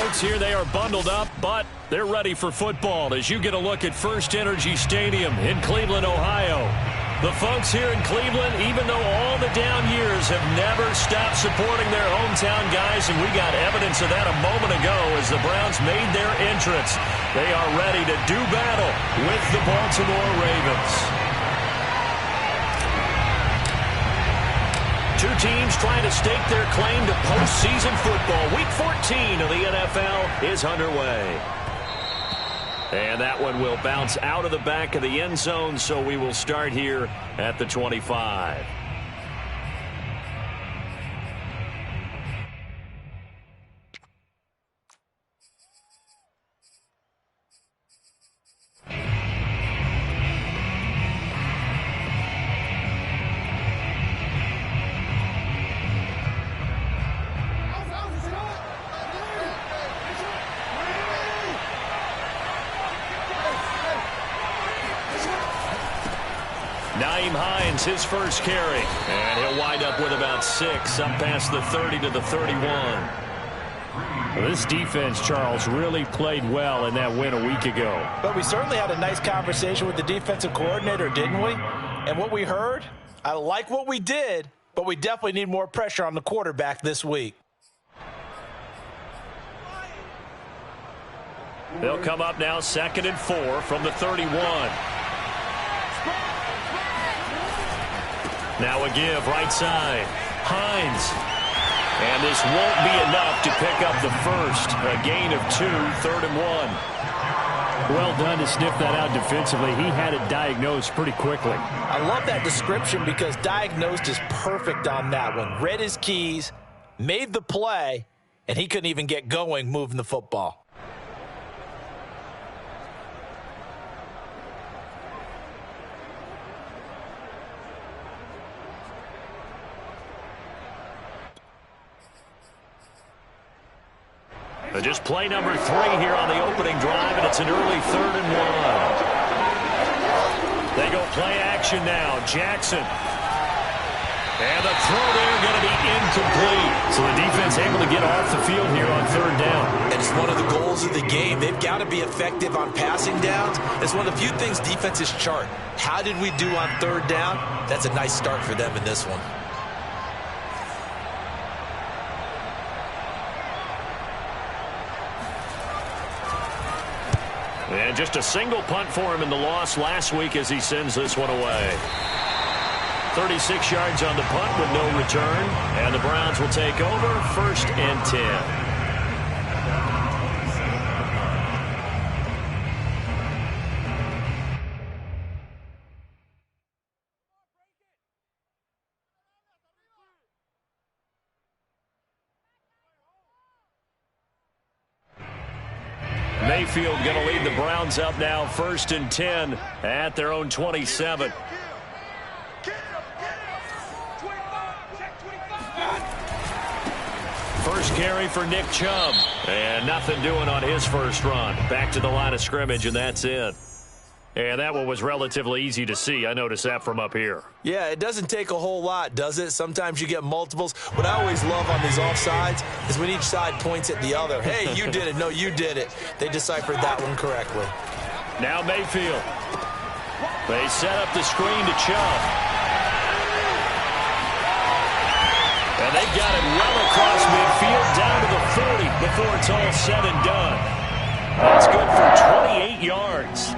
folks here, they are bundled up, but they're ready for football as you get a look at First Energy Stadium in Cleveland, Ohio. The folks here in Cleveland, even though all the down years, have never stopped supporting their hometown guys, and we got evidence of that a moment ago as the Browns made their entrance. They are ready to do battle with the Baltimore Ravens. Two teams trying to stake their claim to postseason football. Week 14 of the NFL is underway. And that one will bounce out of the back of the end zone, so we will start here at the 25. His first carry, and he'll wind up with about 6, up past the 30 to the 31. Well, this defense, Charles, really played well in that win a week ago. But we certainly had a nice conversation with the defensive coordinator, didn't we? And what we heard, I like what we did, but we definitely need more pressure on the quarterback this week. They'll come up now 2nd and 4 from the 31. Now a give, right side. Hines. And this won't be enough to pick up the first. A gain of 2, 3rd and 1. Well done to sniff that out defensively. He had it diagnosed pretty quickly. I love that description because diagnosed is perfect on that one. Read his keys, made the play, and he couldn't even get going moving the football. Just play number 3 here on the opening drive, and it's an early 3rd and 1. They go play action now. Jackson. And the throw there going to be incomplete. So the defense able to get off the field here on 3rd down. And it's one of the goals of the game. They've got to be effective on passing downs. It's one of the few things defenses chart. How did we do on 3rd down? That's a nice start for them in this one. And just a single punt for him in the loss last week as he sends this one away. 36 yards on the punt with no return. And the Browns will take over 1st and 10. Mayfield going to lead the Browns up now 1st and 10 at their own 27. First carry for Nick Chubb. And nothing doing on his first run. Back to the line of scrimmage, and that's it. And that one was relatively easy to see. I noticed that from up here. Yeah, it doesn't take a whole lot, does it? Sometimes you get multiples. What I always love on these offsides is when each side points at the other. Hey, you did it. No, you did it. They deciphered that one correctly. Now Mayfield. They set up the screen to Chubb. And they got it well across midfield down to the 40 before it's all said and done. That's good for 28 yards.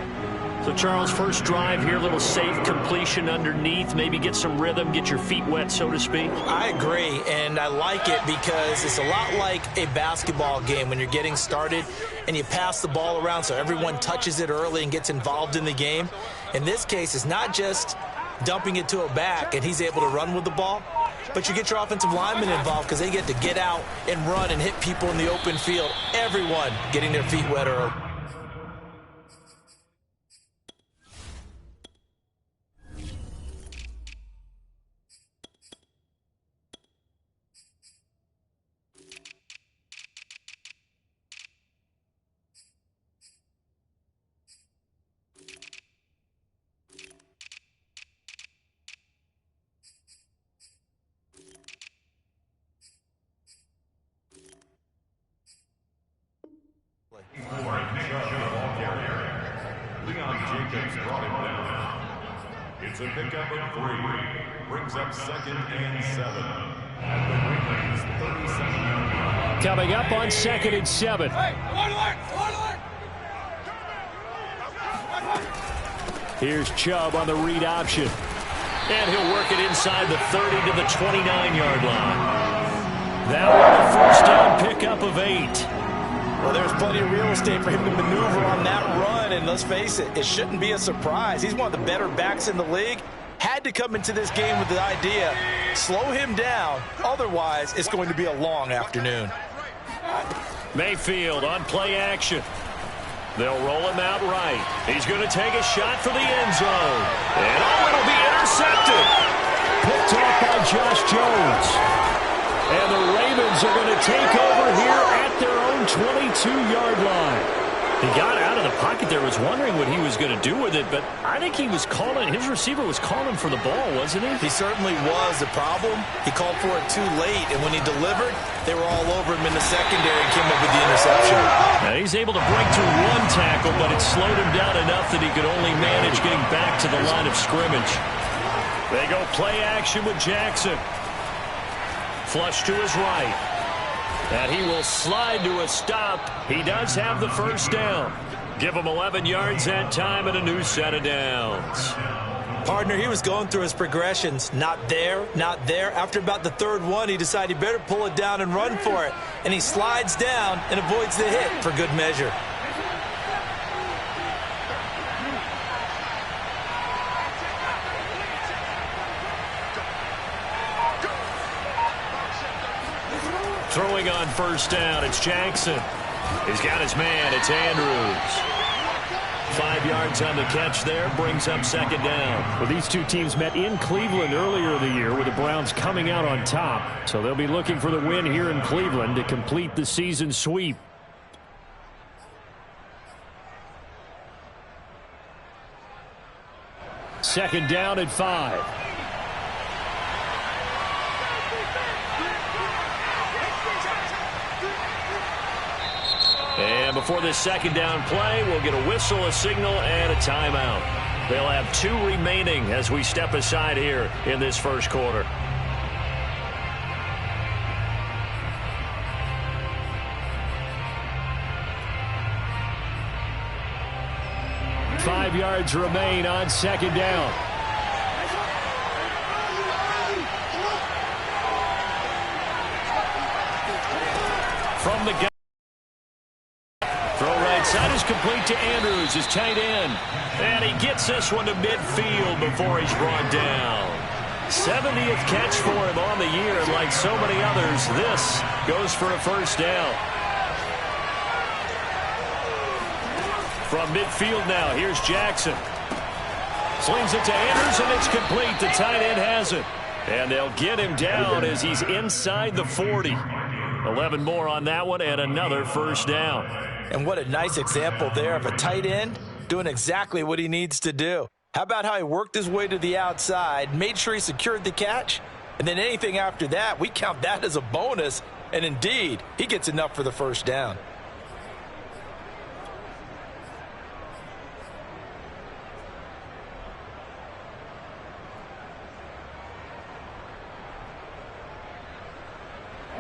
So, Charles, first drive here, a little safe completion underneath, maybe get some rhythm, get your feet wet, so to speak. I agree, and I like it because it's a lot like a basketball game when you're getting started and you pass the ball around so everyone touches it early and gets involved in the game. In this case, it's not just dumping it to a back and he's able to run with the ball, but you get your offensive linemen involved because they get to get out and run and hit people in the open field. Everyone getting their feet wet early. Defense brought him down. It's a pickup of 3. Brings up 2nd and 7. At the Ravens 37-yard line. Coming up on 2nd and 7. Here's Chubb on the read option. And he'll work it inside the 30 to the 29-yard line. That one a first down pickup of 8. Well, there's plenty of real estate for him to maneuver on that run, and let's face it, it shouldn't be a surprise. He's one of the better backs in the league. Had to come into this game with the idea, slow him down, otherwise it's going to be a long afternoon. Mayfield on play action. They'll roll him out right. He's going to take a shot for the end zone. And it'll be intercepted. Picked off by Josh Jones. And the Ravens are going to take over here at their own 22-yard line. He got out of the pocket there, was wondering what he was going to do with it, but I think he was calling, his receiver was calling for the ball, wasn't he? He certainly was. The problem, he called for it too late, and when he delivered, they were all over him in the secondary and came up with the interception. Now he's able to break through one tackle, but it slowed him down enough that he could only manage getting back to the line of scrimmage. They go play action with Jackson. Flush to his right. And he will slide to a stop. He does have the first down. Give him 11 yards that time and a new set of downs. Partner, he was going through his progressions. Not there, not there. After about the third one, he decided he better pull it down and run for it. And he slides down and avoids the hit for good measure. Throwing on first down, it's Jackson. He's got his man, it's Andrews. 5 yards on the catch there, brings up second down. Well, these two teams met in Cleveland earlier in the year with the Browns coming out on top. So they'll be looking for the win here in Cleveland to complete the season sweep. Second down at 5. And before this second down play, we'll get a whistle, a signal, and a timeout. They'll have 2 remaining as we step aside here in this first quarter. Five yards remain on second down. From the throw right side is complete to Andrews, his tight end. And he gets this one to midfield before he's brought down. 70th catch for him on the year, and like so many others, this goes for a first down. From midfield now, here's Jackson. Slings it to Andrews, and it's complete. The tight end has it. And they'll get him down as he's inside the 40. 11 more on that one, and another first down. And what a nice example there of a tight end doing exactly what he needs to do. How about how he worked his way to the outside, made sure he secured the catch, and then anything after that, we count that as a bonus. And indeed, he gets enough for the first down.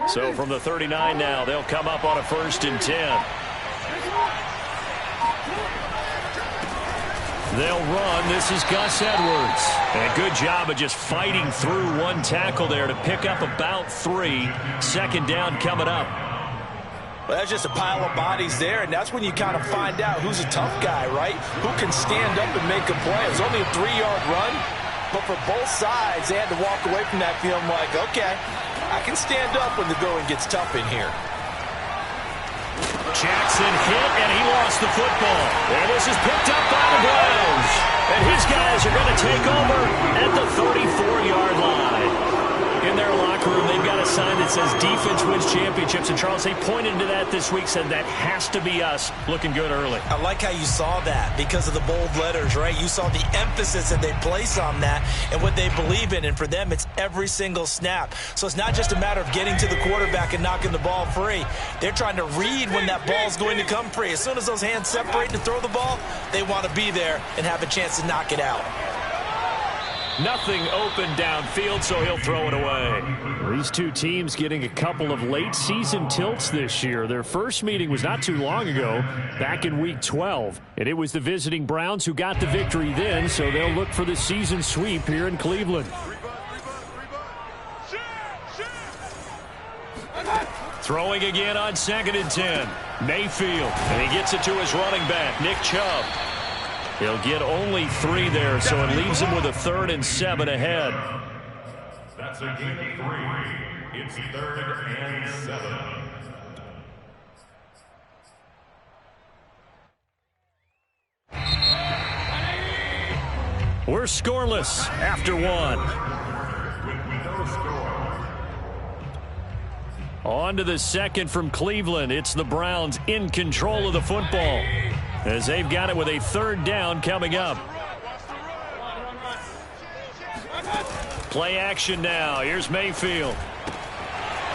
So from the 39 now, they'll come up on a 1st and 10. They'll run. This is Gus Edwards. And a good job of just fighting through one tackle there to pick up about 3. Second down coming up. Well, that's just a pile of bodies there, and that's when you kind of find out who's a tough guy, right? Who can stand up and make a play. It's only a 3-yard run, but for both sides, they had to walk away from that feeling like, okay, I can stand up when the going gets tough in here. Jackson hit, and he lost the football. And this is picked up by the Browns. And his guys are going to take over at the 34-yard line. in their locker room. They've got a sign that says defense wins championships. And, Charles, they pointed to that this week, said that has to be us, looking good early. I like how you saw that because of the bold letters, right? You saw the emphasis that they place on that and what they believe in. And for them, it's every single snap. So it's not just a matter of getting to the quarterback and knocking the ball free. They're trying to read when that ball's going to come free. As soon as those hands separate to throw the ball, they want to be there and have a chance to knock it out. Nothing open downfield, so he'll throw it away. These two teams getting a couple of late season tilts this year. Their first meeting was not too long ago, back in week 12. And it was the visiting Browns who got the victory then, so they'll look for the season sweep here in Cleveland. Throwing again on 2nd and 10. Mayfield, and he gets it to his running back, Nick Chubb. He'll get only 3 there, so it leaves him with a 3rd and 7 ahead. That's a gain of 3. It's 3rd and 7. We're scoreless after 1. With no score. On to the second from Cleveland. It's the Browns in control of the football, as they've got it with a 3rd down coming up. Play action now. Here's Mayfield.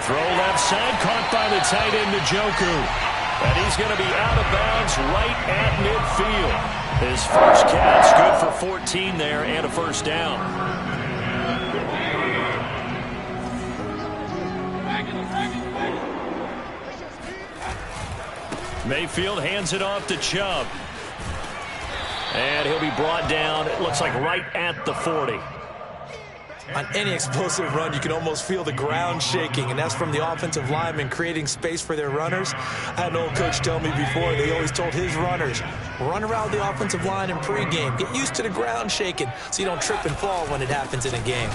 Throw left side, caught by the tight end, Njoku. And he's going to be out of bounds right at midfield. His first catch, good for 14 there and a 1st down. Mayfield hands it off to Chubb. And he'll be brought down, it looks like right at the 40. On any explosive run, you can almost feel the ground shaking, and that's from the offensive linemen creating space for their runners. I had an old coach tell me before, they always told his runners, run around the offensive line in pregame. Get used to the ground shaking so you don't trip and fall when it happens in a game.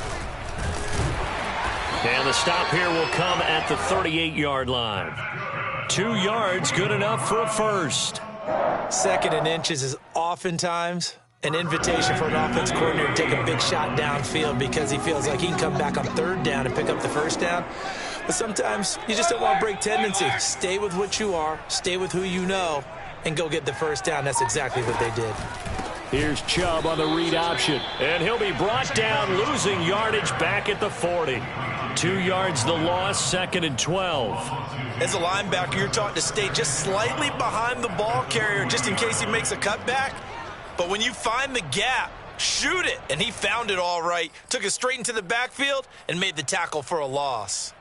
And the stop here will come at the 38-yard line. 2 yards, good enough for a 1st. 2nd and inches is oftentimes an invitation for an offense coordinator to take a big shot downfield because he feels like he can come back on 3rd down and pick up the 1st down. But sometimes you just don't want to break tendency. Stay with what you are, stay with who you know, and go get the 1st down. That's exactly what they did. Here's Chubb on the read option, and he'll be brought down, losing yardage back at the 40. 2 yards the loss, 2nd and 12. As a linebacker, you're taught to stay just slightly behind the ball carrier just in case he makes a cutback. But when you find the gap, shoot it. And he found it all right. Took it straight into the backfield and made the tackle for a loss.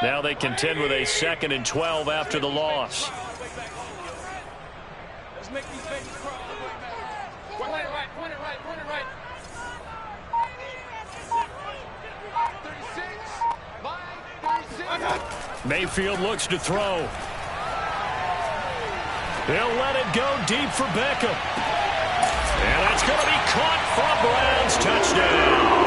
Now they contend with a 2nd and 12 after the loss. Let's make these babies crawl. Point it right, point it right, point it right. 36. Mayfield looks to throw. They'll let it go deep for Beckham. And that's going to be caught for a Browns touchdown.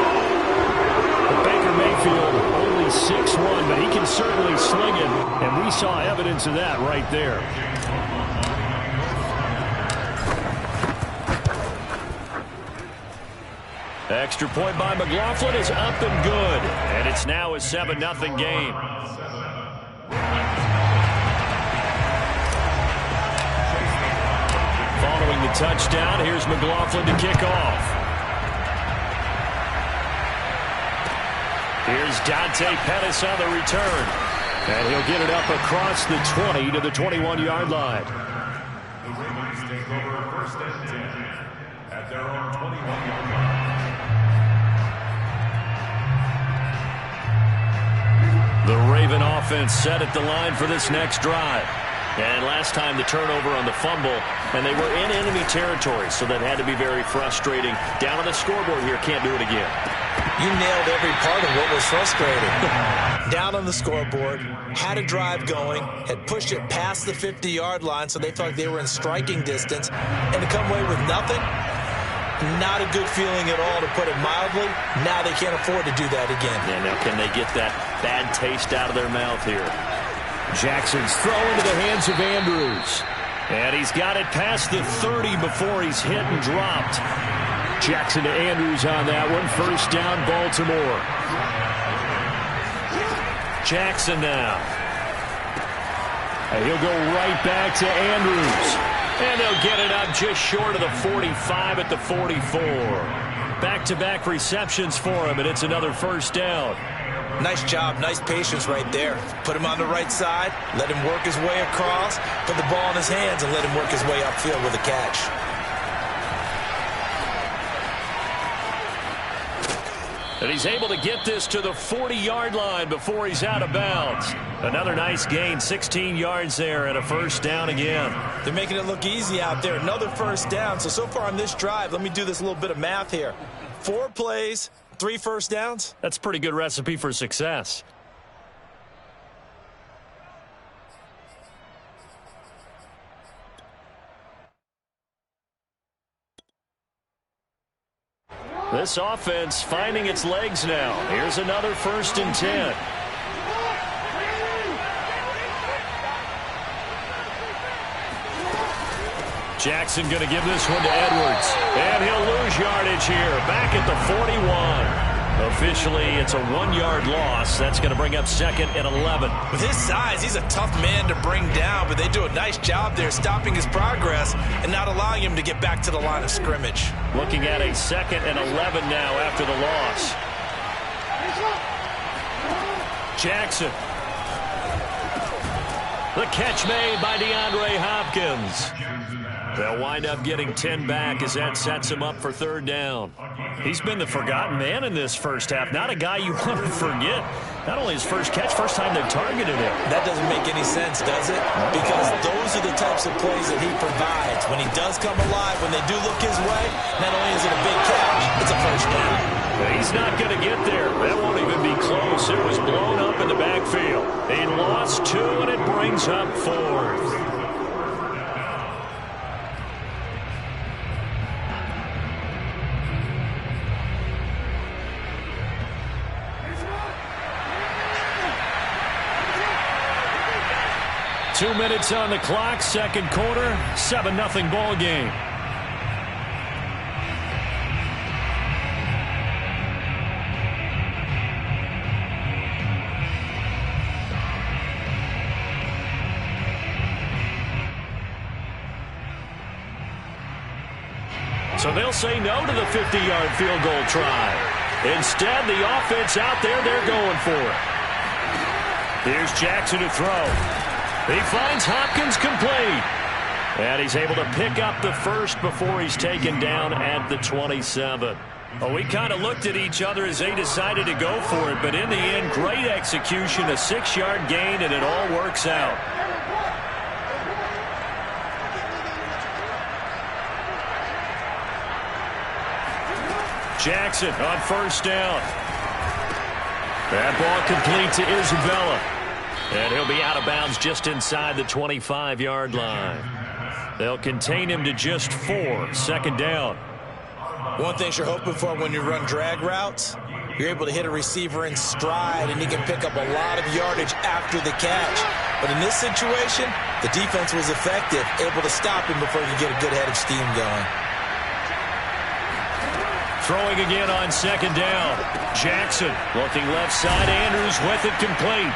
Baker Mayfield only 6'1", but he can certainly sling it, and we saw evidence of that right there. Extra point by McLaughlin is up and good, and it's now a 7-0 game. Following the touchdown, here's McLaughlin to kick off. Here's Dante Pettis on the return, and he'll get it up across the 20 to the 21-yard line. The Ravens take over 1st and 10 at their own 21-yard line. The Raven offense set at the line for this next drive. And last time the turnover on the fumble, and they were in enemy territory, so that had to be very frustrating. Down on the scoreboard here, can't do it again. You nailed every part of what was frustrating. Down on the scoreboard, had a drive going, had pushed it past the 50-yard line, so they felt like they were in striking distance, and to come away with nothing, not a good feeling at all, to put it mildly. Now they can't afford to do that again. Yeah, now can they get that bad taste out of their mouth here? Jackson's throw into the hands of Andrews. And he's got it past the 30 before he's hit and dropped. Jackson to Andrews on that one. First down, Baltimore. Jackson now. And he'll go right back to Andrews. And they'll get it up just short of the 45 at the 44. Back-to-back receptions for him, and it's another first down. Nice job, nice patience right there. Put him on the right side, let him work his way across, put the ball in his hands, and let him work his way upfield with a catch. And he's able to get this to the 40-yard line before he's out of bounds. Another nice gain, 16 yards there, and a first down again. They're making it look easy out there. Another first down. So far on this drive, let me do this little bit of math here. 4 plays, 3 first downs. That's a pretty good recipe for success. This offense finding its legs now. Here's another 1st and 10. Jackson going to give this one to Edwards. And he'll lose yardage here. Back at the 41. Officially, it's a 1-yard loss. That's going to bring up 2nd and 11. With his size, he's a tough man to bring down, but they do a nice job there stopping his progress and not allowing him to get back to the line of scrimmage. Looking at a 2nd and 11 now after the loss. Jackson. The catch made by DeAndre Hopkins. They'll wind up getting 10 back as that sets him up for 3rd down. He's been the forgotten man in this first half. Not a guy you want to forget. Not only his first catch, first time they've targeted him. That doesn't make any sense, does it? Because those are the types of plays that he provides. When he does come alive, when they do look his way, not only is it a big catch, it's a first down. He's not going to get there. That won't even be close. It was blown up in the backfield. He lost 2, and it brings up 4th. Two minutes on the clock, 2nd quarter, 7-0 ball game. So they'll say no to the 50-yard field goal try. Instead, the offense out there, they're going for it. Here's Jackson to throw. He finds Hopkins complete. And he's able to pick up the first before he's taken down at the 27. Well, we kind of looked at each other as they decided to go for it. But in the end, great execution, a 6-yard gain, and it all works out. Jackson on 1st down. That ball complete to Isabella. And he'll be out of bounds just inside the 25-yard line. They'll contain him to just 4, 2nd down. One thing you're hoping for when you run drag routes, you're able to hit a receiver in stride, and he can pick up a lot of yardage after the catch. But in this situation, the defense was effective, able to stop him before he could get a good head of steam going. Throwing again on 2nd down. Jackson looking left side. Andrews with it complete.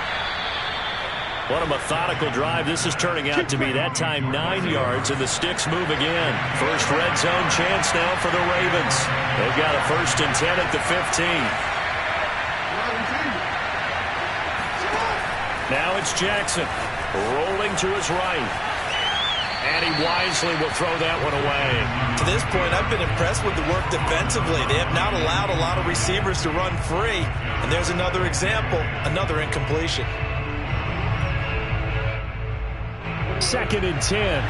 What a methodical drive this is turning out to be. That time 9 yards, and the sticks move again. First red zone chance now for the Ravens. They've got a 1st and 10 at the 15. Now it's Jackson rolling to his right. And he wisely will throw that one away. To this point, I've been impressed with the work defensively. They have not allowed a lot of receivers to run free. And there's another example, another incompletion. 2nd and 10.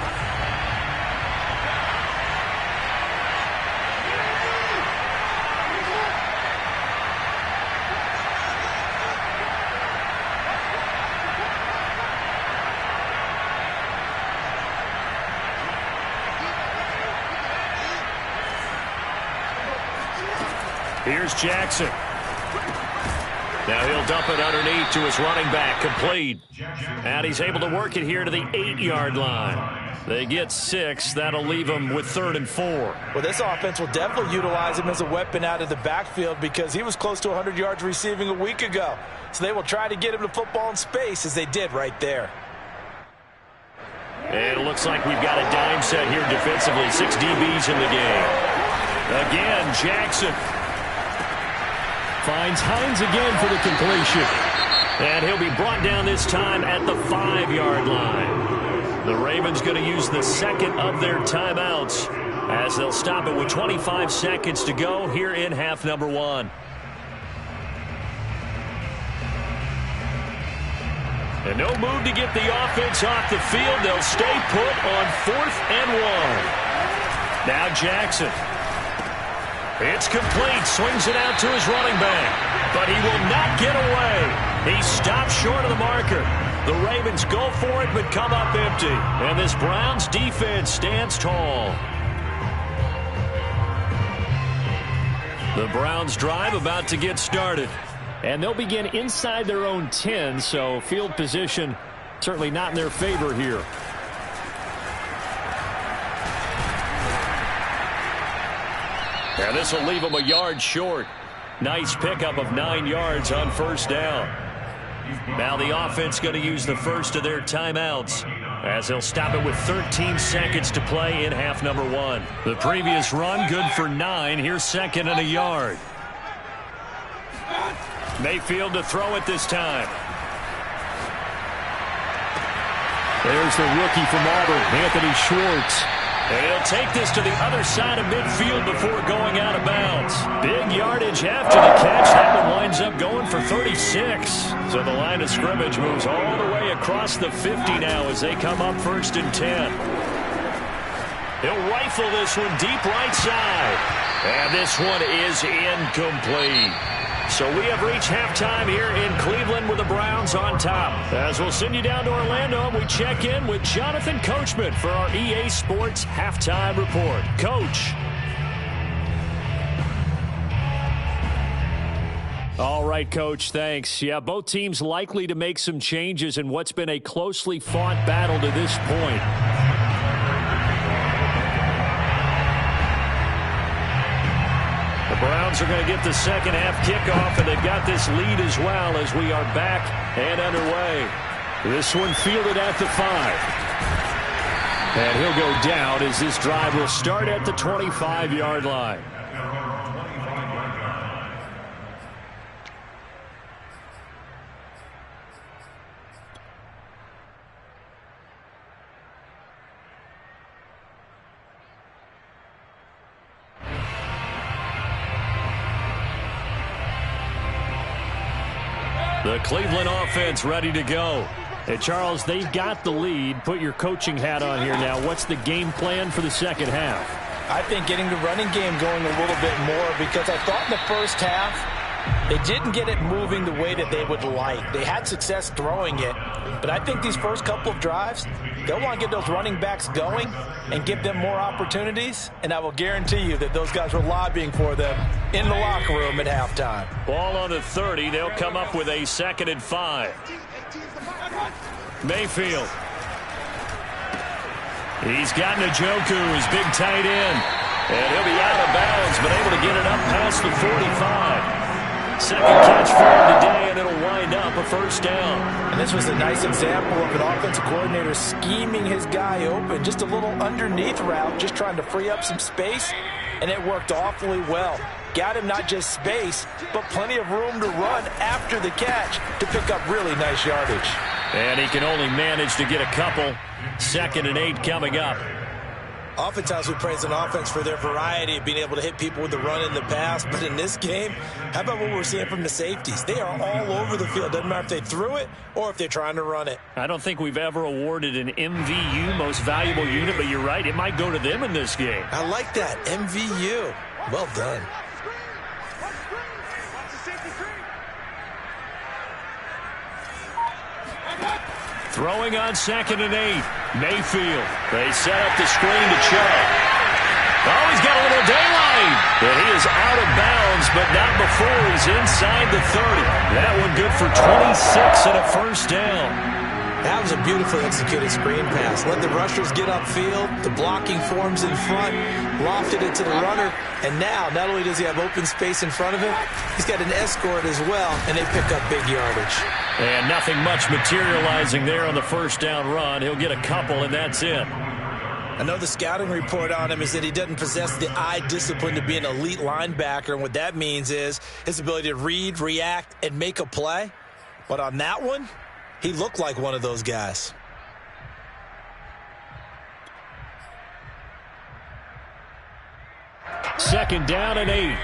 Here's Jackson. Now he'll dump it underneath to his running back, complete. And he's able to work it here to the 8-yard line. They get 6. That'll leave them with 3rd and 4. Well, this offense will definitely utilize him as a weapon out of the backfield because he was close to 100 yards receiving a week ago. So they will try to get him to football in space as they did right there. And it looks like we've got a dime set here defensively. 6 DBs in the game. Again, Jackson finds Hines again for the completion. And he'll be brought down this time at the 5-yard line. The Ravens going to use the second of their timeouts as they'll stop it with 25 seconds to go here in half number 1. And no move to get the offense off the field. They'll stay put on 4th and 1. Now Jackson. It's complete. Swings it out to his running back. But he will not get away. He stops short of the marker. The Ravens go for it, but come up empty. And this Browns defense stands tall. The Browns drive about to get started. And they'll begin inside their own 10, so field position certainly not in their favor here. And this will leave them a yard short. Nice pickup of 9 yards on 1st down. Now the offense going to use the first of their timeouts as they'll stop it with 13 seconds to play in half number 1. The previous run good for 9. Here's 2nd and a yard. Mayfield to throw it this time. There's the rookie from Auburn, Anthony Schwartz. And he'll take this to the other side of midfield before going out of bounds. Big yardage after the catch. That one winds up going for 36. So the line of scrimmage moves all the way across the 50 now as they come up 1st and 10. He'll rifle this one deep right side. And this one is incomplete. So we have reached halftime here in Cleveland with the Browns on top. As we'll send you down to Orlando, and we check in with Jonathan Coachman for our EA Sports Halftime Report. Coach. All right, Coach, thanks. Yeah, both teams likely to make some changes in what's been a closely fought battle to this point. Browns are going to get the second half kickoff, and they've got this lead as well as we are back and underway. This one fielded at the 5. And he'll go down as this drive will start at the 25-yard line. The Cleveland offense ready to go. Hey, Charles, they've got the lead. Put your coaching hat on here now. What's the game plan for the second half? I think getting the running game going a little bit more because I thought in the first half they didn't get it moving the way that they would like. They had success throwing it, but I think these first couple of drives, they'll want to get those running backs going and give them more opportunities, and I will guarantee you that those guys were lobbying for them in the locker room at halftime. Ball on the 30. They'll come up with a 2nd and 5. Mayfield. He's got Njoku, his big tight end. And he'll be out of bounds, but able to get it up past the 45. Second catch for him today, and it'll wind up a 1st down. And this was a nice example of an offensive coordinator scheming his guy open. Just a little underneath route, just trying to free up some space, and it worked awfully well. Got him not just space, but plenty of room to run after the catch to pick up really nice yardage. And he can only manage to get a couple. 2nd and 8 coming up. Oftentimes we praise an offense for their variety of being able to hit people with the run in the pass, but in this game, how about what we're seeing from the safeties? They are all over the field. Doesn't matter if they threw it or if they're trying to run it. I don't think we've ever awarded an MVU, most valuable unit, but you're right, it might go to them in this game. I like that, MVU. Well done. Throwing on 2nd and 8. Mayfield. They set up the screen to Chubb. Oh, he's got a little daylight. And he is out of bounds, but not before he's inside the 30. That one good for 26 and a 1st down. That was a beautifully executed screen pass. Let the rushers get upfield. The blocking forms in front. Lofted it to the runner. And now, not only does he have open space in front of him, he's got an escort as well, and they pick up big yardage. And nothing much materializing there on the first down run. He'll get a couple, and that's it. I know the scouting report on him is that he doesn't possess the eye discipline to be an elite linebacker, and what that means is his ability to read, react, and make a play. But on that one, he looked like one of those guys. Second down and 8.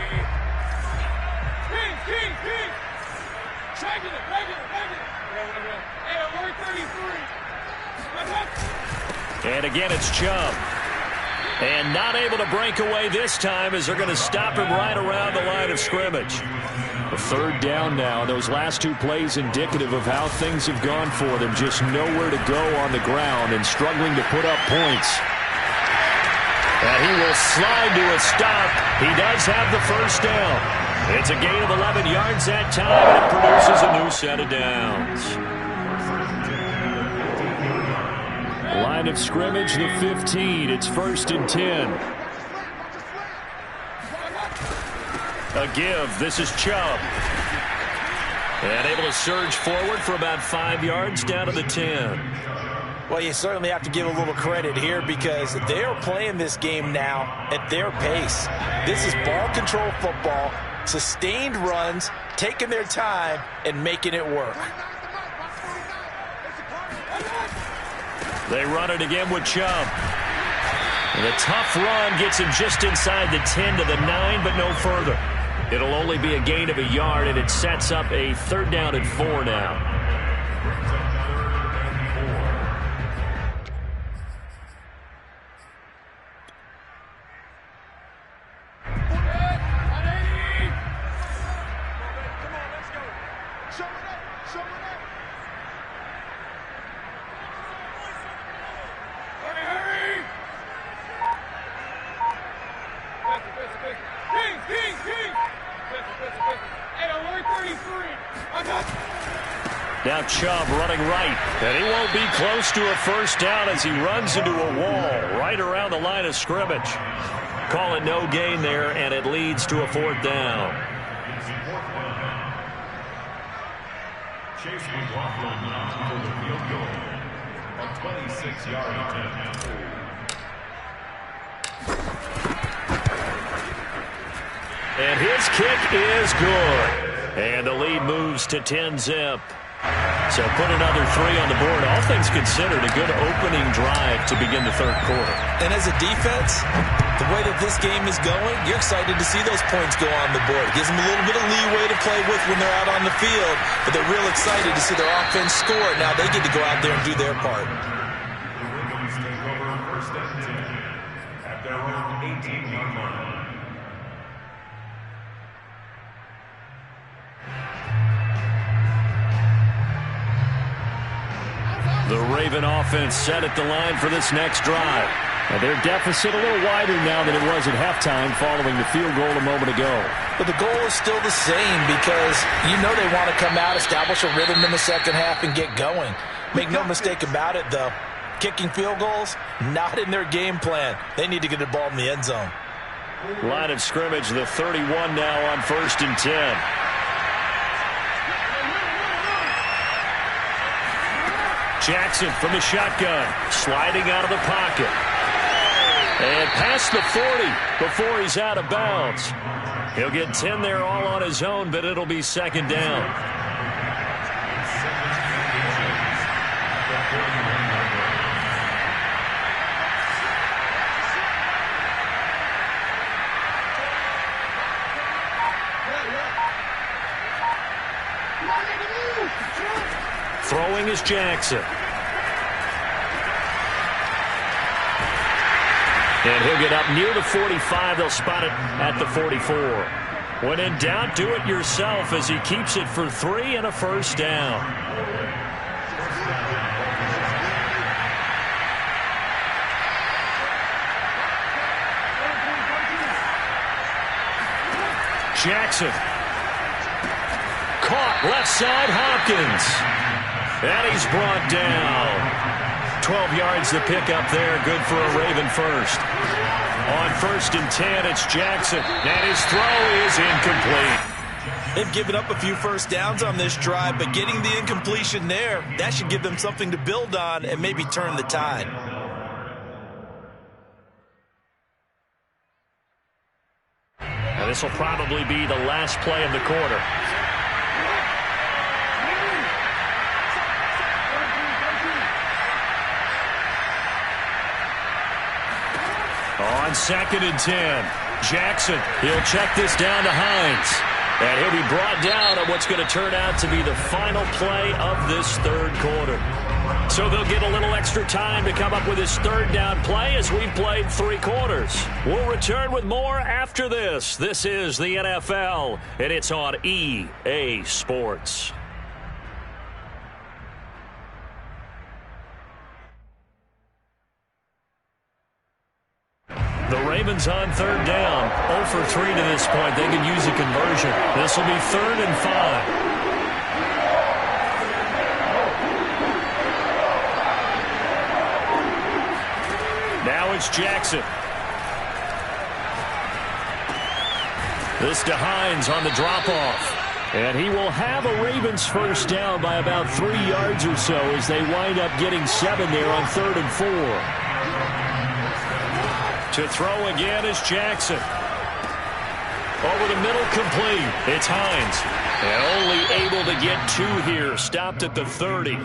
And again, it's Chubb. And not able to break away this time as they're going to stop him right around the line of scrimmage. A third down now. Those last two plays indicative of how things have gone for them. Just nowhere to go on the ground and struggling to put up points. And he will slide to a stop. He does have the first down. It's a gain of 11 yards that time, and it produces a new set of downs. Line of scrimmage, the 15. It's 1st and 10. A give. This is Chubb. And able to surge forward for about 5 yards down to the 10. Well, you certainly have to give a little credit here because they're playing this game now at their pace. This is ball control football, sustained runs, taking their time, and making it work. They run it again with Chubb. And a tough run gets him just inside the 10 to the 9, but no further. It'll only be a gain of a yard, and it sets up a third down and 4 now. Now Chubb running right, and he won't be close to a first down as he runs into a wall right around the line of scrimmage. Call it no gain there, and it leads to a fourth down. Chase McLaughlin for the field goal. A 26-yard attempt. And his kick is good. And the lead moves to 10-zip. So put another 3 on the board. All things considered, a good opening drive to begin the third quarter. And as a defense, the way that this game is going, you're excited to see those points go on the board. It gives them a little bit of leeway to play with when they're out on the field, but they're real excited to see their offense score. Now they get to go out there and do their part. The Ravens take over 1st and 10 at their own 18-yard line. The Raven offense set at the line for this next drive. And their deficit a little wider now than it was at halftime following the field goal a moment ago. But the goal is still the same because you know they want to come out, establish a rhythm in the second half, and get going. Make no mistake about it, though. Kicking field goals, not in their game plan. They need to get the ball in the end zone. Line of scrimmage, the 31 now on 1st and 10. Jackson from the shotgun, sliding out of the pocket. And past the 40 before he's out of bounds. He'll get 10 there all on his own, but it'll be second down. Throwing is Jackson. And he'll get up near the 45. They'll spot it at the 44. When in doubt, do it yourself as he keeps it for 3 and a first down. Jackson. Caught left side, Hopkins. And he's brought down. 12 yards to pick up there. Good for a Raven first. On 1st and 10, it's Jackson. And his throw is incomplete. They've given up a few first downs on this drive, but getting the incompletion there, that should give them something to build on and maybe turn the tide. And this will probably be the last play of the quarter. On 2nd and 10, Jackson, he'll check this down to Hines. And he'll be brought down on what's going to turn out to be the final play of this 3rd quarter. So they'll get a little extra time to come up with his 3rd down play as we've played 3 quarters. We'll return with more after this. This is the NFL, and it's on EA Sports. The Ravens on 3rd down. 0 for 3 to this point. They can use a conversion. This will be 3rd and 5. Now it's Jackson. This to Hines on the drop-off. And he will have a Ravens first down by about 3 yards or so as they wind up getting 7 there on 3rd and 4. To throw again is Jackson. Over the middle, complete. It's Hines. And only able to get 2 here. Stopped at the 30.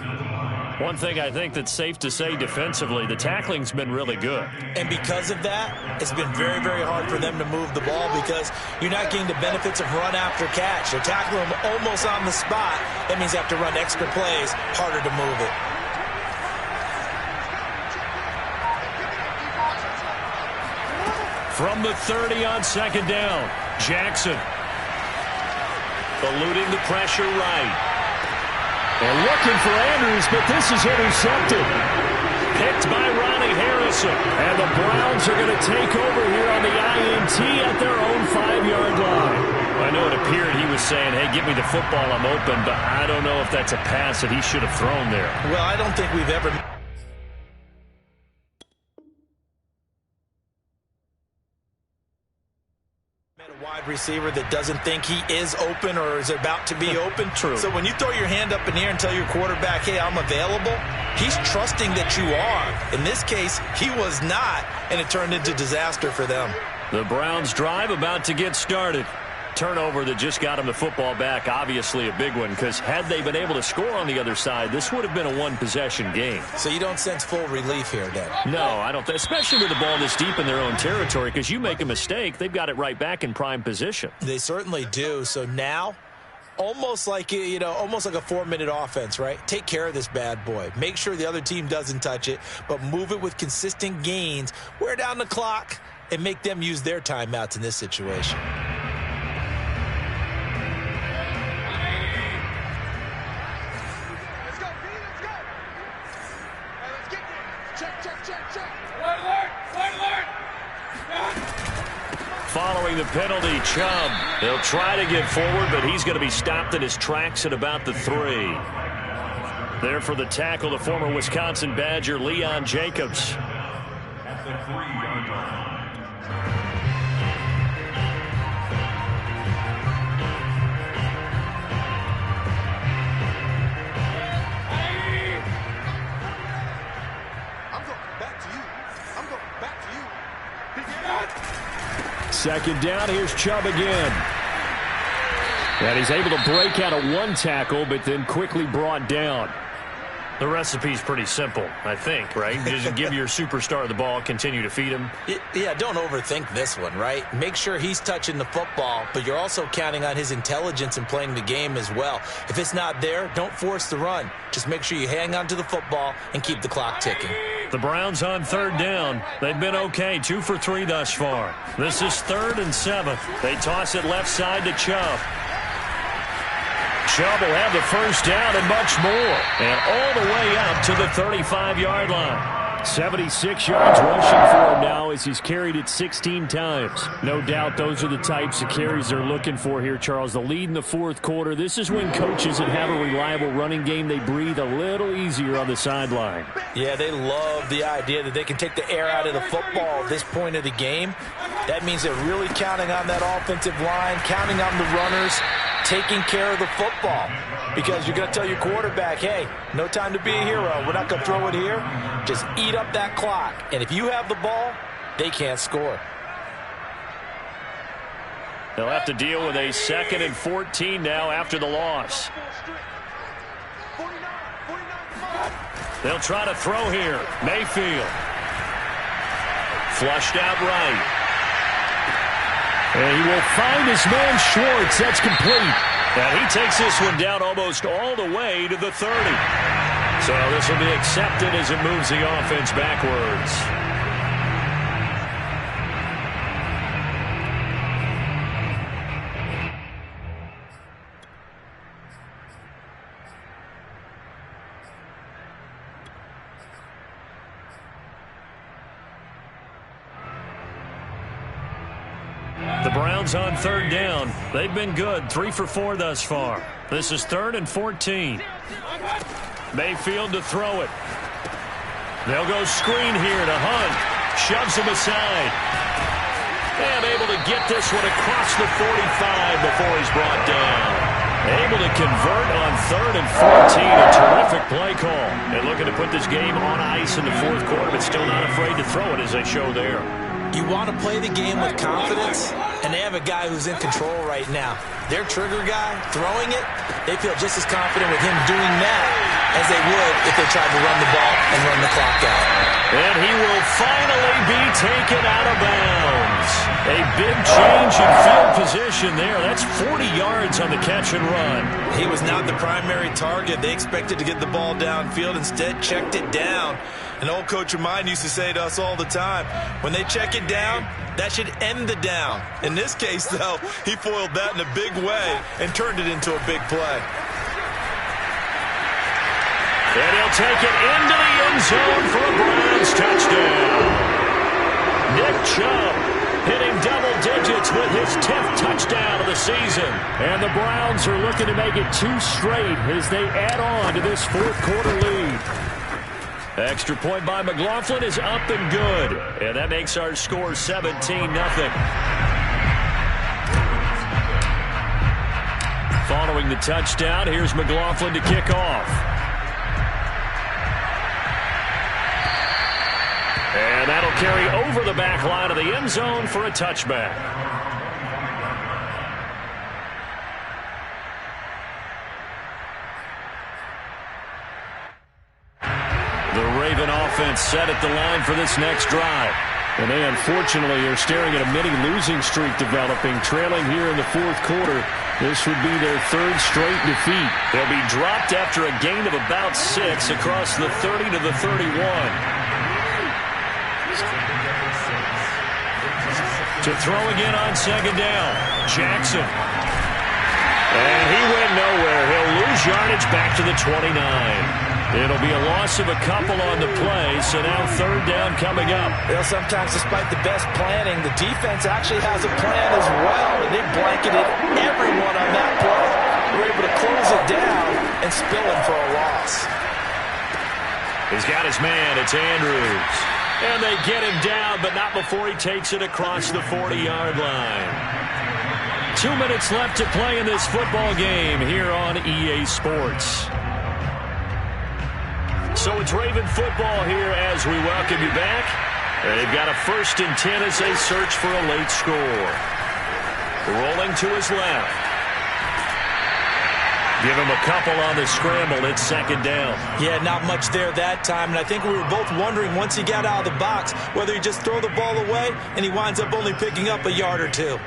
One thing I think that's safe to say defensively, the tackling's been really good. And because of that, it's been very, very hard for them to move the ball because you're not getting the benefits of run after catch. They're tackling them almost on the spot. That means they have to run extra plays, harder to move it. From the 30 on 2nd down, Jackson. Eluding the pressure right. And looking for Andrews, but this is intercepted. Picked by Ronnie Harrison. And the Browns are going to take over here on the INT at their own 5-yard line. I know it appeared he was saying, hey, give me the football, I'm open, but I don't know if that's a pass that he should have thrown there. Well, I don't think we've ever... wide receiver that doesn't think he is open or is about to be open. True. So when you throw your hand up in the air and tell your quarterback, hey, I'm available, he's trusting that you are. In this case, he was not, and it turned into disaster for them. The Browns drive about to get started. Turnover that just got him the football back, obviously a big one, because had they been able to score on the other side, this would have been a one-possession game. So you don't sense full relief here, then? No, I don't. Especially with the ball this deep in their own territory, because you make a mistake, they've got it right back in prime position. They certainly do. So now, almost like, almost like a 4-minute offense, right? Take care of this bad boy. Make sure the other team doesn't touch it, but move it with consistent gains, wear down the clock, and make them use their timeouts in this situation. Following the penalty, Chubb. They'll try to get forward, but he's going to be stopped in his tracks at about the 3. There for the tackle, the former Wisconsin Badger, Leon Jacobs. At the 3-yard line. Second down, here's Chubb again. And he's able to break out of 1 tackle, but then quickly brought down. The recipe's pretty simple, I think, right? Just give your superstar the ball, continue to feed him. Yeah, don't overthink this one, right? Make sure he's touching the football, but you're also counting on his intelligence in playing the game as well. If it's not there, don't force the run. Just make sure you hang on to the football and keep the clock ticking. The Browns on 3rd down. They've been okay, 2 for 3 thus far. This is 3rd and 7. They toss it left side to Chubb. Chubb will have the first down and much more. And all the way up to the 35-yard line. 76 yards rushing for him now as he's carried it 16 times. No doubt those are the types of carries they're looking for here, Charles. The lead in the fourth quarter. This is when coaches that have a reliable running game, they breathe a little easier on the sideline. Yeah, they love the idea that they can take the air out of the football at this point of the game. That means they're really counting on that offensive line, counting on the runners, taking care of the football. Because you're going to tell your quarterback, hey, no time to be a hero. We're not going to throw it here. Just eat up that clock. And if you have the ball, they can't score. They'll have to deal with a 2nd and 14 now after the loss. They'll try to throw here. Mayfield. Flushed out right. And he will find his man Schwartz. That's complete. And he takes this one down almost all the way to the 30. So this will be accepted as it moves the offense backwards. The Browns on 3rd down. They've been good. 3 for 4 thus far. This is 3rd and 14. Mayfield to throw it. They'll go screen here to Hunt. Shoves him aside. And able to get this one across the 45 before he's brought down. Able to convert on 3rd and 14. A terrific play call. And looking to put this game on ice in the fourth quarter, but still not afraid to throw it as they show there. You want to play the game with confidence, and they have a guy who's in control right now. Their trigger guy, throwing it, they feel just as confident with him doing that as they would if they tried to run the ball and run the clock out. And he will finally be taken out of bounds. A big change in field position there. That's 40 yards on the catch and run. He was not the primary target. They expected to get the ball downfield. Instead, checked it down. An old coach of mine used to say to us all the time, when they check it down, that should end the down. In this case, though, he foiled that in a big way and turned it into a big play. And he'll take it into the end zone for a Browns touchdown. Nick Chubb hitting double digits with his 10th touchdown of the season. And the Browns are looking to make it 2 straight as they add on to this fourth quarter lead. Extra point by McLaughlin is up and good. And that makes our score 17-0. Following the touchdown, here's McLaughlin to kick off. And that'll carry over the back line of the end zone for a touchback. The Raven offense set at the line for this next drive. And they unfortunately are staring at a mini losing streak developing, trailing here in the fourth quarter. This would be their 3rd straight defeat. They'll be dropped after a gain of about 6 across the 30 to the 31. To throw again on 2nd down, Jackson. And he went nowhere. He'll lose yardage back to the 29. It'll be a loss of a couple on the play, so now 3rd down coming up. Well, sometimes despite the best planning, the defense actually has a plan as well, and they blanketed everyone on that play. They were able to close it down and spill it for a loss. He's got his man. It's Andrews. And they get him down, but not before he takes it across the 40-yard line. 2 minutes left to play in this football game here on EA Sports. So it's Raven football here as we welcome you back. They've got a 1st and 10 as they search for a late score. Rolling to his left. Give him a couple on the scramble. It's 2nd down. Yeah, not much there that time. And I think we were both wondering once he got out of the box whether he just throw the ball away and he winds up only picking up a yard or 2.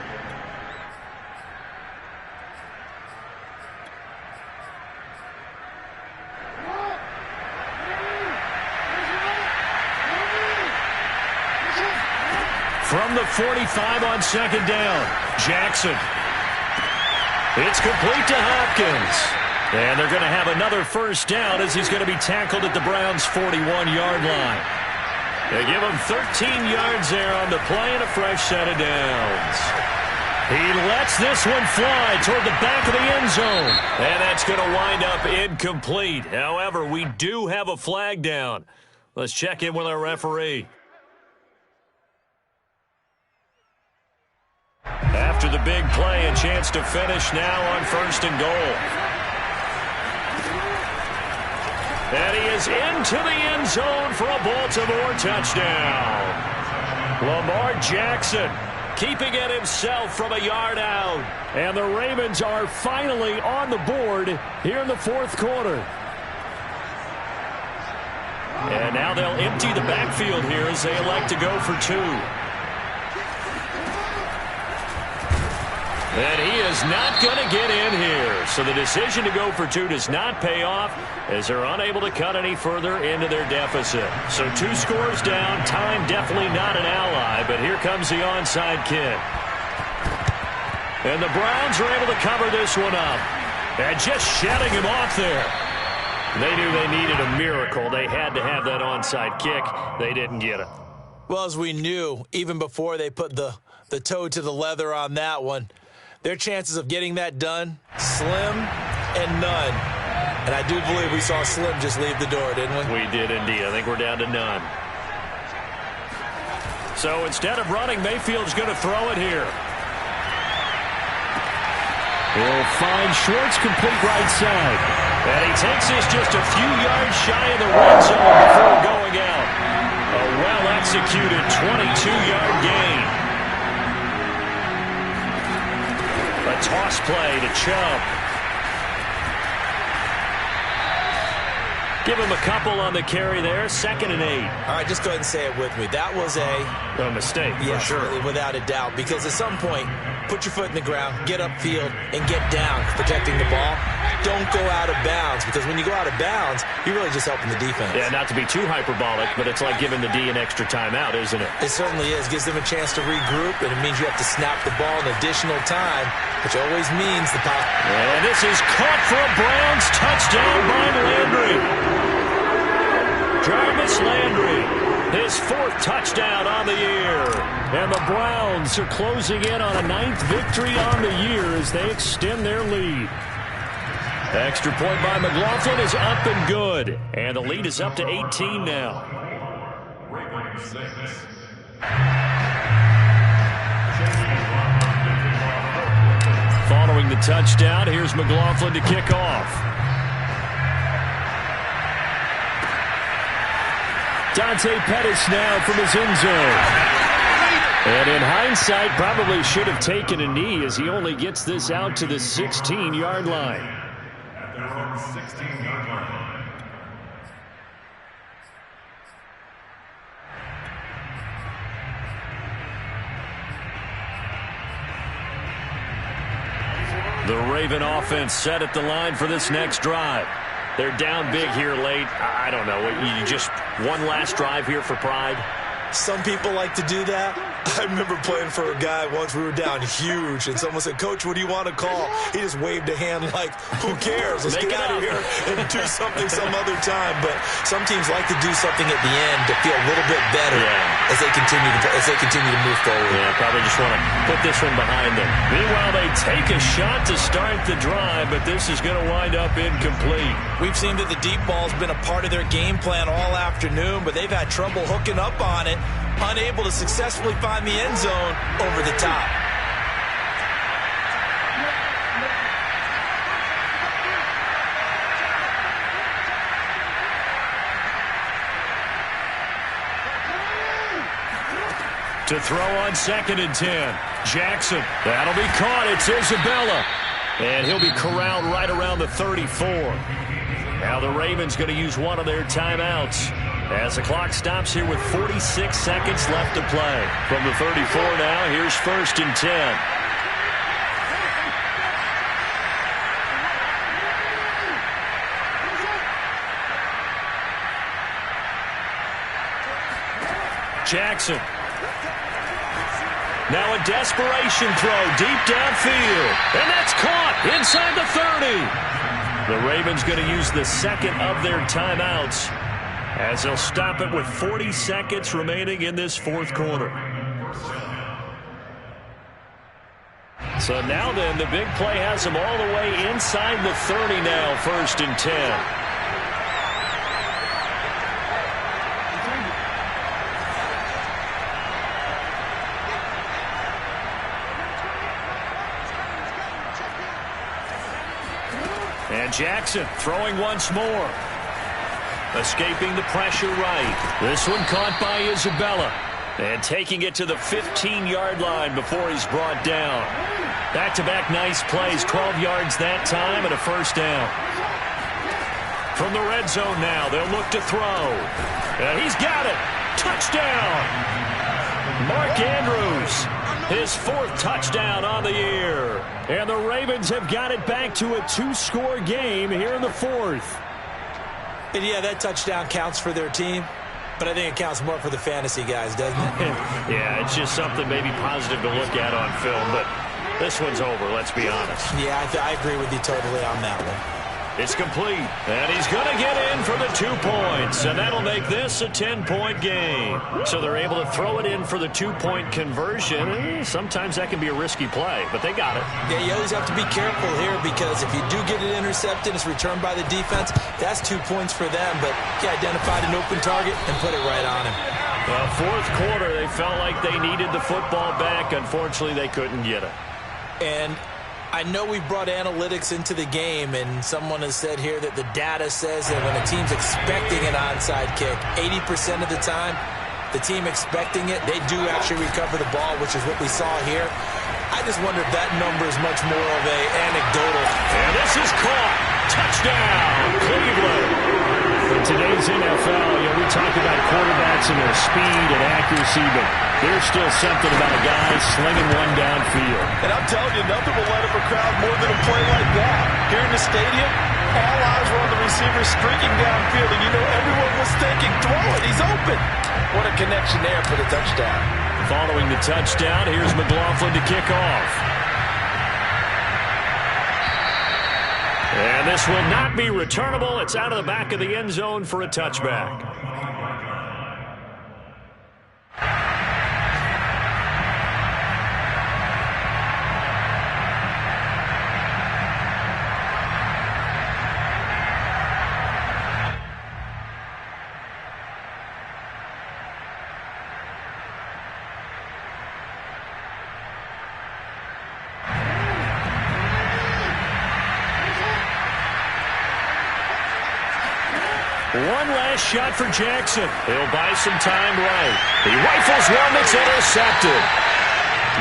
From the 45 on 2nd down, Jackson. It's complete to Hopkins. And they're going to have another 1st down as he's going to be tackled at the Browns' 41-yard line. They give him 13 yards there on the play and a fresh set of downs. He lets this one fly toward the back of the end zone. And that's going to wind up incomplete. However, we do have a flag down. Let's check in with our referee. After the big play, a chance to finish now on 1st and goal. And he is into the end zone for a Baltimore touchdown. Lamar Jackson keeping it himself from a yard out. And the Ravens are finally on the board here in the 4th quarter. And now they'll empty the backfield here as they elect to go for 2. And he is not going to get in here. So the decision to go for 2 does not pay off as they're unable to cut any further into their deficit. So 2 scores down. Time definitely not an ally, but here comes the onside kick. And the Browns are able to cover this one up. And just shutting him off there. They knew they needed a miracle. They had to have that onside kick. They didn't get it. Well, as we knew, even before they put the toe to the leather on that one, their chances of getting that done, slim and none. And I do believe we saw Slim just leave the door, didn't we? We did indeed. I think we're down to none. So instead of running, Mayfield's going to throw it here. He'll find Schwartz complete right side. And he takes this just a few yards shy of the red zone before going out. A well-executed 22-yard gain. A toss play to Chubb. Give him a couple on the carry there. 2nd and 8. All right, just go ahead and say it with me. That was a mistake, for sure. Without a doubt. Because at some point, put your foot in the ground, get upfield, and get down protecting the ball. Don't go out of bounds, because when you go out of bounds, you're really just helping the defense. Yeah, not to be too hyperbolic, but it's like giving the D an extra timeout, isn't it? It certainly is. Gives them a chance to regroup, and it means you have to snap the ball an additional time, which always means the pop. And this is caught for a Browns touchdown by Landry. Jarvis Landry, his 4th touchdown on the year. And the Browns are closing in on a 9th victory on the year as they extend their lead. Extra point by McLaughlin is up and good. And the lead is up to 18 now. Ravens 6. Following the touchdown, here's McLaughlin to kick off. Dante Pettis now from his end zone. And in hindsight, probably should have taken a knee as he only gets this out to the 16-yard line. At their own 16-yard line. The Raven offense set at the line for this next drive. They're down big here late. I don't know. You just one last drive here for pride? Some people like to do that. I remember playing for a guy once. We were down huge, and someone said, "Coach, what do you want to call?" He just waved a hand like, "Who cares? Let's get out of here and do something some other time." But some teams like to do something at the end to feel a little bit better as they continue to move forward. Yeah, probably just want to put this one behind them. Meanwhile, they take a shot to start the drive, but this is going to wind up incomplete. We've seen that the deep ball's been a part of their game plan all afternoon, but they've had trouble hooking up on it. Unable to successfully find the end zone over the top. To throw on 2nd and 10. Jackson. That'll be caught. It's Isabella. And he'll be corralled right around the 34. Now the Ravens going to use one of their timeouts as the clock stops here with 46 seconds left to play. From the 34 now, here's 1st and 10. Jackson. Now a desperation throw deep downfield. And that's caught inside the 30. The Ravens going to use the 2nd of their timeouts As they'll stop it with 40 seconds remaining in this fourth quarter. So now then, the big play has them all the way inside the 30 now, 1st and 10. And Jackson throwing once more. Escaping the pressure right. This one caught by Isabella. And taking it to the 15-yard line before he's brought down. Back-to-back nice plays. 12 yards that time and a first down. From the red zone now, they'll look to throw. And he's got it. Touchdown. Mark Andrews. His 4th touchdown on the year. And the Ravens have got it back to a 2-score game here in the 4th. And yeah, that touchdown counts for their team, but I think it counts more for the fantasy guys, doesn't it? Yeah, it's just something maybe positive to look at on film, but this one's over, let's be honest. Yeah, I agree with you totally on that one. It's complete, and he's going to get in for the 2 points, and that'll make this a 10-point game. So they're able to throw it in for the 2-point conversion. Sometimes that can be a risky play, but they got it. Yeah, you always have to be careful here because if you do get it intercepted, it's returned by the defense, that's 2 points for them, but he identified an open target and put it right on him. Well, 4th quarter, they felt like they needed the football back. Unfortunately, they couldn't get it. And I know we brought analytics into the game, and someone has said here that the data says that when a team's expecting an onside kick, 80% of the time, the team expecting it, they do actually recover the ball, which is what we saw here. I just wonder if that number is much more of a anecdotal. And this is caught. Touchdown, Cleveland. In today's NFL, we talk about quarterbacks and their speed and accuracy, but there's still something about a guy slinging one downfield. And I'm telling you, nothing will light up a crowd more than a play like that. Here in the stadium, all eyes were on the receiver streaking downfield, and everyone was thinking, throw it, he's open. What a connection there for the touchdown. Following the touchdown, here's McLaughlin to kick off. And this will not be returnable. It's out of the back of the end zone for a touchback. One last shot for Jackson. He'll buy some time right. He rifles one that's intercepted.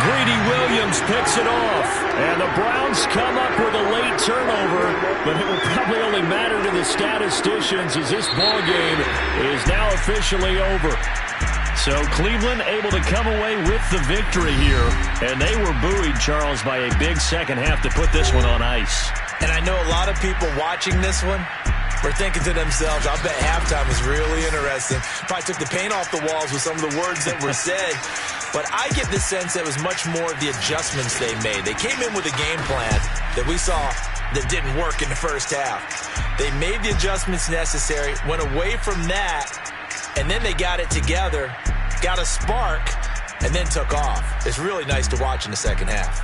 Greedy Williams picks it off. And the Browns come up with a late turnover, but it will probably only matter to the statisticians as this ball game is now officially over. So Cleveland able to come away with the victory here. And they were buoyed, Charles, by a big second half to put this one on ice. And I know a lot of people watching this one were thinking to themselves, I bet halftime was really interesting. Probably took the paint off the walls with some of the words that were said. But I get the sense that it was much more of the adjustments they made. They came in with a game plan that we saw that didn't work in the first half. They made the adjustments necessary, went away from that, and then they got it together, got a spark, and then took off. It's really nice to watch in the second half.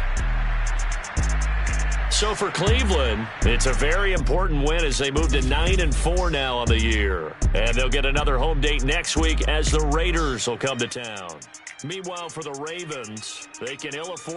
So for Cleveland, it's a very important win as they move to 9-4 now on the year. And they'll get another home date next week as the Raiders will come to town. Meanwhile, for the Ravens, they can ill afford